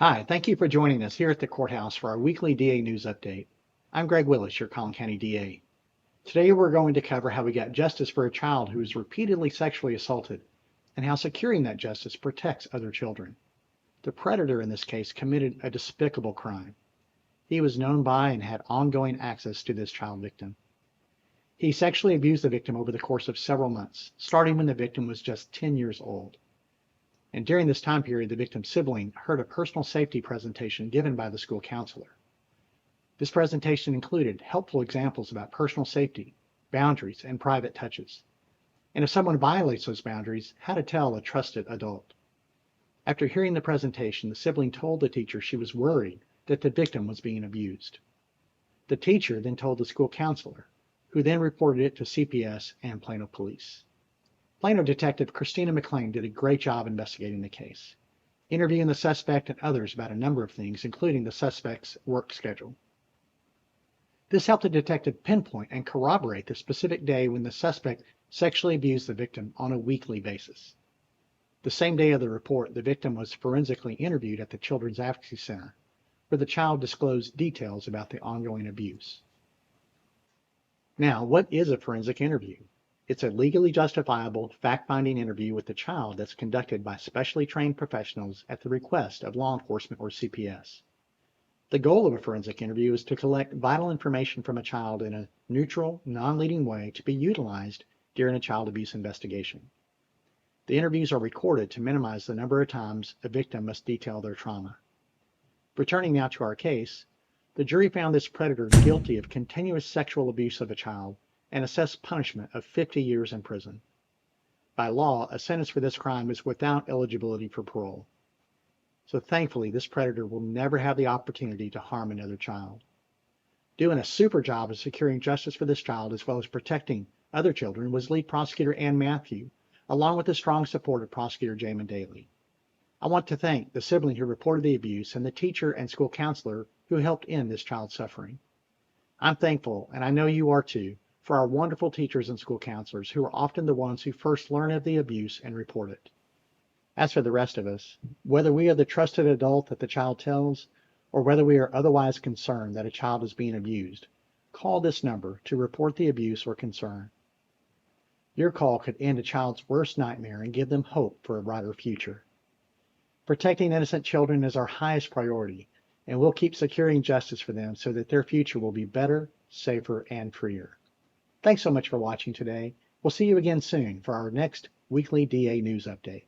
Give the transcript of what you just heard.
Hi, thank you for joining us here at the courthouse for our weekly DA News Update. I'm Greg Willis, your Collin County DA. Today we're going to cover how we got justice for a child who was repeatedly sexually assaulted and how securing that justice protects other children. The predator in this case committed a despicable crime. He was known by and had ongoing access to this child victim. He sexually abused the victim over the course of several months, starting when the victim was just 10 years old. And during this time period, the victim's sibling heard a personal safety presentation given by the school counselor. This presentation included helpful examples about personal safety, boundaries, and private touches, and if someone violates those boundaries, how to tell a trusted adult. After hearing the presentation, the sibling told the teacher she was worried that the victim was being abused. The teacher then told the school counselor, who then reported it to CPS and Plano Police. Plano Detective Christina McLean did a great job investigating the case, interviewing the suspect and others about a number of things, including the suspect's work schedule. This helped the detective pinpoint and corroborate the specific day when the suspect sexually abused the victim on a weekly basis. The same day of the report, the victim was forensically interviewed at the Children's Advocacy Center, where the child disclosed details about the ongoing abuse. Now, what is a forensic interview? It's a legally justifiable, fact-finding interview with the child that's conducted by specially trained professionals at the request of law enforcement or CPS. The goal of a forensic interview is to collect vital information from a child in a neutral, non-leading way to be utilized during a child abuse investigation. The interviews are recorded to minimize the number of times a victim must detail their trauma. Returning now to our case, the jury found this predator guilty of continuous sexual abuse of a child and assessed punishment of 50 years in prison. By law, a sentence for this crime is without eligibility for parole. So thankfully, this predator will never have the opportunity to harm another child. Doing a super job of securing justice for this child as well as protecting other children was lead prosecutor Ann Matthew, along with the strong support of prosecutor Jamin Daly. I want to thank the sibling who reported the abuse and the teacher and school counselor who helped end this child's suffering. I'm thankful, and I know you are too, for our wonderful teachers and school counselors who are often the ones who first learn of the abuse and report it. As for the rest of us, whether we are the trusted adult that the child tells, or whether we are otherwise concerned that a child is being abused, call this number to report the abuse or concern. Your call could end a child's worst nightmare and give them hope for a brighter future. Protecting innocent children is our highest priority, and we'll keep securing justice for them so that their future will be better, safer, and freer. Thanks so much for watching today. We'll see you again soon for our next weekly DA News Update.